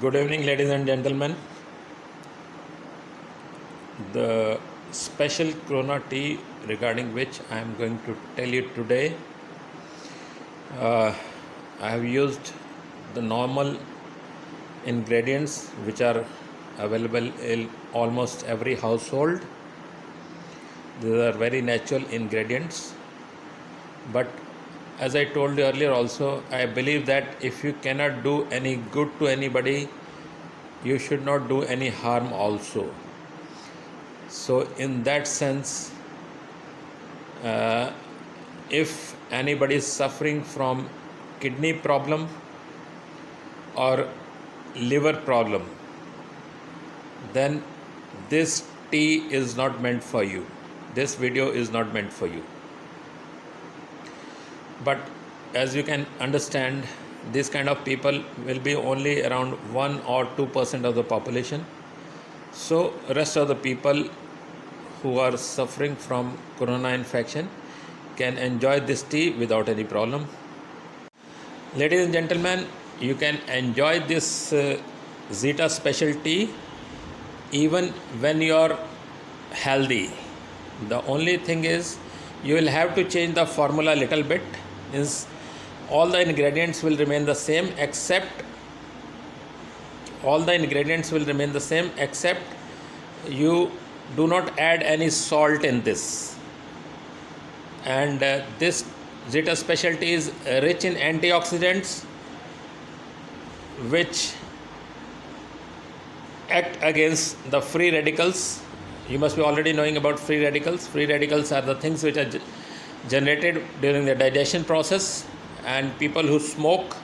Good evening, ladies and gentlemen. The special Corona tea regarding which I am going to tell you today, I have used the normal ingredients which are available in almost every household. These are very natural ingredients. But as I told you earlier also, I believe that if you cannot do any good to anybody, you should not do any harm also. So in that sense, if anybody is suffering from kidney problem or liver problem, then this tea is not meant for you. This video is not meant for you. But as you can understand, this kind of people will be only around 1 or 2% of the population. So rest of the people who are suffering from corona infection can enjoy this tea without any problem. Ladies and gentlemen, you can enjoy this Zeta special tea even when you are healthy. The only thing is you will have to change the formula a little bit. Is all the ingredients will remain the same except you do not add any salt in this. And this Zeta specialty is rich in antioxidants which act against the free radicals. You must be already knowing about free radicals. Free radicals are the things which are generated during the digestion process, and people who smoke,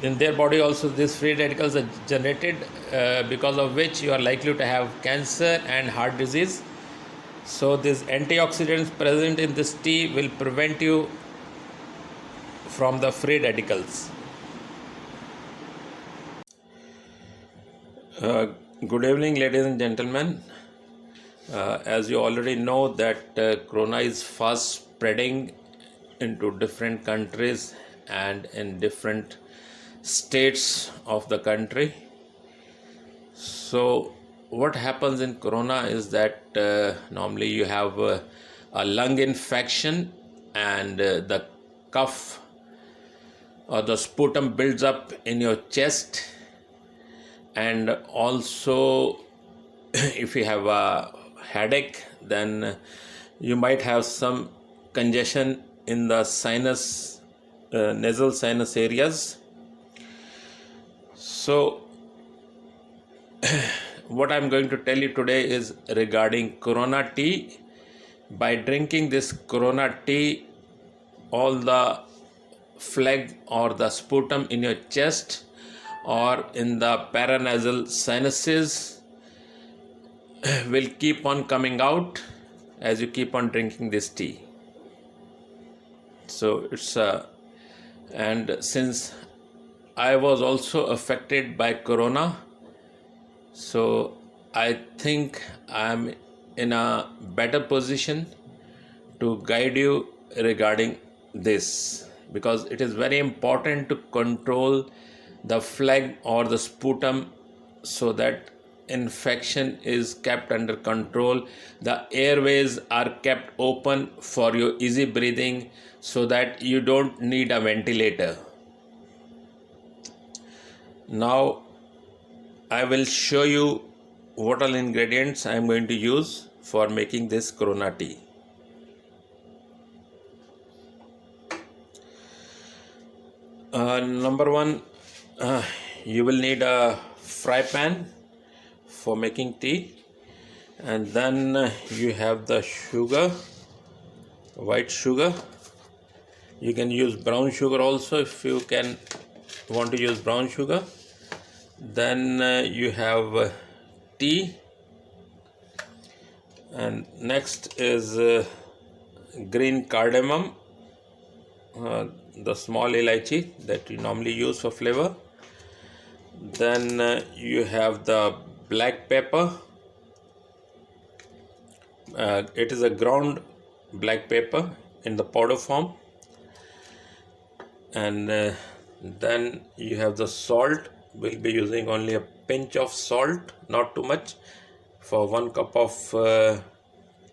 in their body also these free radicals are generated, because of which you are likely to have cancer and heart disease. So these antioxidants present in this tea will prevent you from the free radicals. Good evening, ladies and gentlemen. As you already know that corona is fast spreading into different countries and in different states of the country. So what happens in corona is that normally you have a lung infection, and the cough or the sputum builds up in your chest, and also if you have a headache, then you might have some congestion in the sinus, nasal sinus areas. So what I'm going to tell you today is regarding Corona tea. By drinking this Corona tea, all the phlegm or the sputum in your chest or in the paranasal sinuses will keep on coming out as you keep on drinking this tea. So it's and since I was also affected by corona, so I think I am in a better position to guide you regarding this, because it is very important to control the phlegm or the sputum so that infection is kept under control, the airways are kept open for your easy breathing so that you don't need a ventilator. Now I will show you what all ingredients I am going to use for making this Corona tea. Number one, you will need a fry pan for making tea, and then you have the sugar, white sugar. You can use brown sugar also if you can want to use brown sugar. Then you have tea, and next is green cardamom, the small elaichi that you normally use for flavor. Then you have the black pepper. It is a ground black pepper in the powder form. And then you have the salt, will be using only a pinch of salt, not too much, for 1 cup of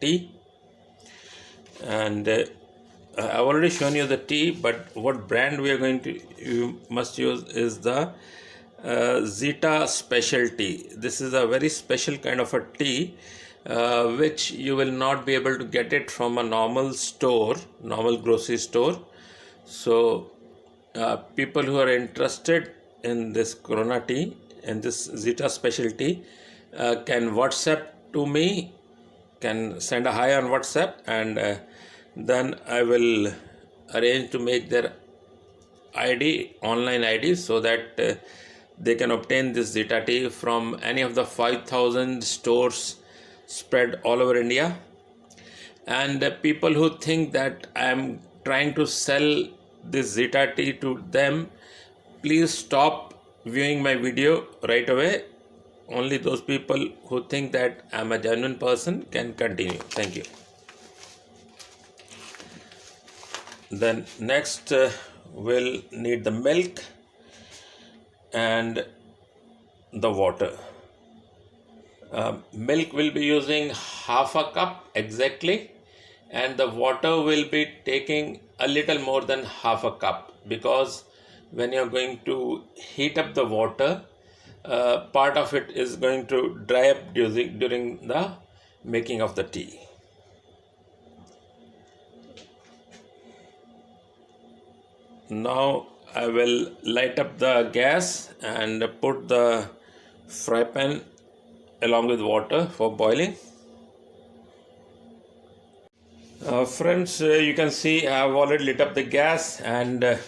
tea. And I've already shown you the tea, but what brand we are going to you must use is the Zeta Special Tea. This is a very special kind of a tea, which you will not be able to get it from a normal store, normal grocery store. So people who are interested in this Corona tea and this Zeta Special Tea can WhatsApp to me, can send a hi on WhatsApp, and then I will arrange to make their ID, online ID, so that they can obtain this Zeta tea from any of the 5,000 stores spread all over India. And people who think that I am trying to sell this Zeta tea to them, please stop viewing my video right away. Only those people who think that I am a genuine person can continue. Thank you. Then next we'll need the milk and the water. Milk will be using half a cup exactly, and the water will be taking a little more than half a cup, because when you're going to heat up the water, part of it is going to dry up during the making of the tea. Now I will light up the gas and put the fry pan along with water for boiling. Friends, you can see I have already lit up the gas and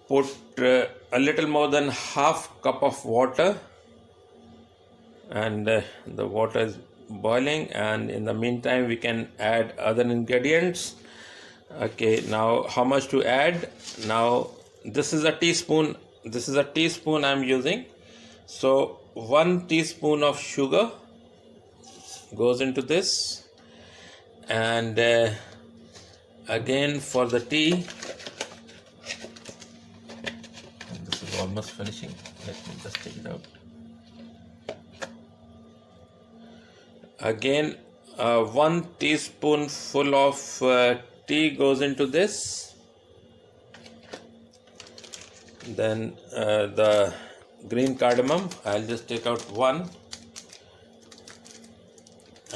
put a little more than half cup of water, and the water is boiling, and in the meantime we can add other ingredients. Okay, now how much to add? Now this is a teaspoon I'm using. So 1 teaspoon of sugar goes into this, and again for the tea, this is almost finishing. Let me just take it out. Again 1 teaspoonful of tea goes into this. Then the green cardamom, I'll just take out one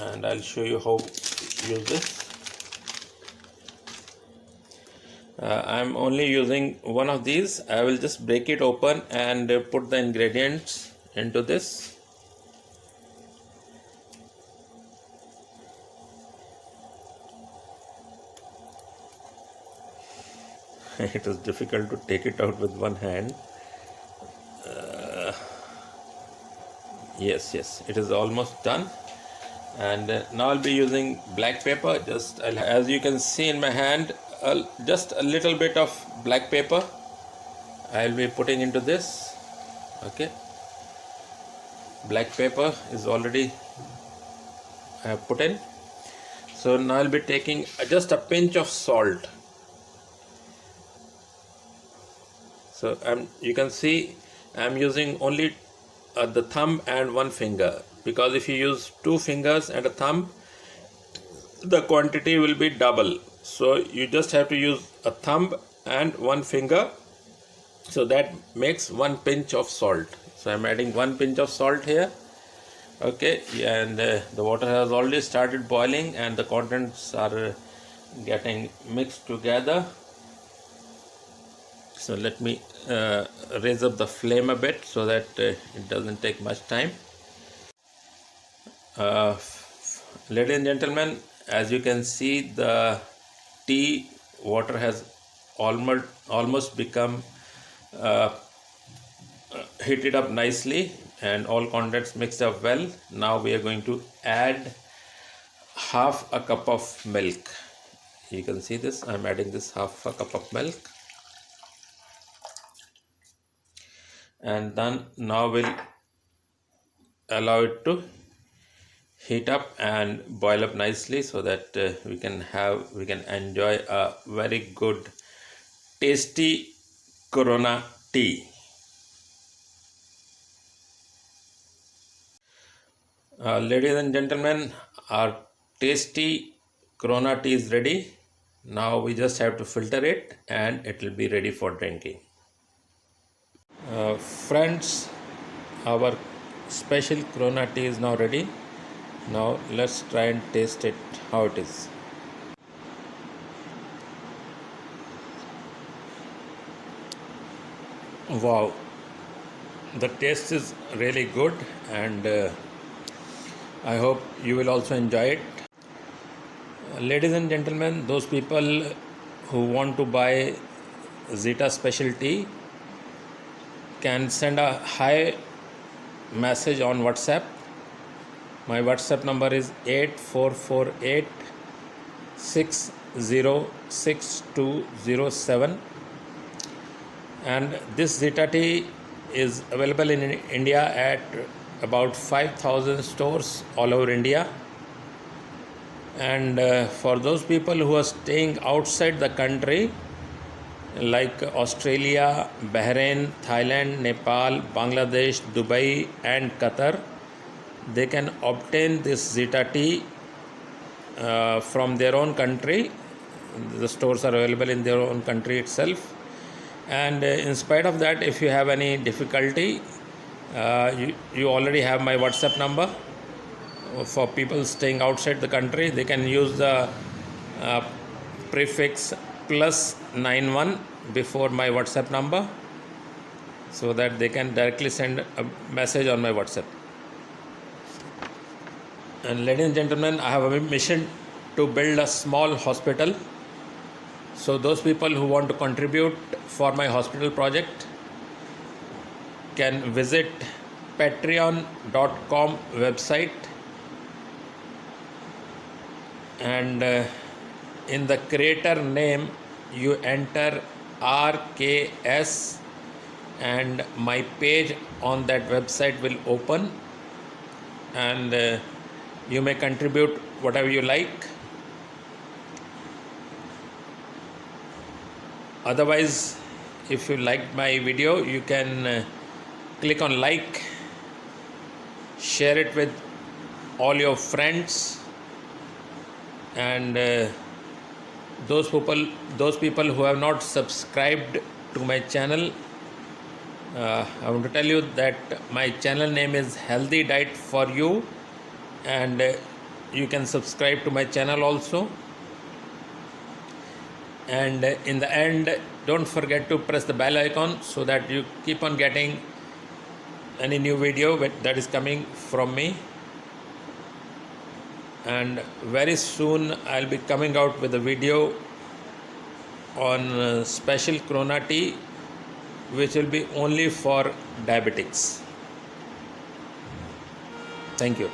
and I'll show you how to use this. I'm only using one of these. I will just break it open and put the ingredients into this. It is difficult to take it out with one hand. Yes, it is almost done. And now I'll be using black pepper. As you can see in my hand, just a little bit of black pepper I'll be putting into this. Okay, black pepper is already I have put in. So now I'll be taking just a pinch of salt. So you can see I'm using only the thumb and one finger, because if you use 2 fingers and a thumb, the quantity will be double. So you just have to use a thumb and 1 finger, so that makes 1 pinch of salt. So I'm adding 1 pinch of salt here. Okay, and the water has already started boiling and the contents are getting mixed together. So let me raise up the flame a bit so that it doesn't take much time. Ladies and gentlemen, as you can see, the tea water has almost become heated up nicely and all contents mixed up well. Now we are going to add half a cup of milk. You can see this, I'm adding this half a cup of milk. And then now we'll allow it to heat up and boil up nicely, so that we can enjoy a very good tasty Corona tea. Ladies and gentlemen, our tasty Corona tea is ready. Now we just have to filter it and it will be ready for drinking. Friends, our special Corona tea is now ready. Now let's try and taste it how it is. Wow, the taste is really good, and I hope you will also enjoy it. Ladies and gentlemen, those people who want to buy Zeta Special Tea can send a hi message on WhatsApp. My WhatsApp number is 8448 606207, and this Zeta tea is available in India at about 5,000 stores all over India. And for those people who are staying outside the country, like Australia, Bahrain, Thailand, Nepal, Bangladesh, Dubai, and Qatar, they can obtain this Zeta tea from their own country. The stores are available in their own country itself. And in spite of that, if you have any difficulty, you already have my WhatsApp number. For people staying outside the country, they can use the prefix +91 before my WhatsApp number, so that they can directly send a message on my WhatsApp. And ladies and gentlemen, I have a mission to build a small hospital. So those people who want to contribute for my hospital project can visit patreon.com website, and in the creator name you enter RKS, and my page on that website will open, and you may contribute whatever you like. Otherwise, if you liked my video, you can click on like, share it with all your friends, and those people who have not subscribed to my channel, I want to tell you that my channel name is Healthy Diet for You, and you can subscribe to my channel also. And in the end, don't forget to press the bell icon so that you keep on getting any new video that is coming from me. And very soon I'll be coming out with a video on special Corona tea, which will be only for diabetics. Thank you.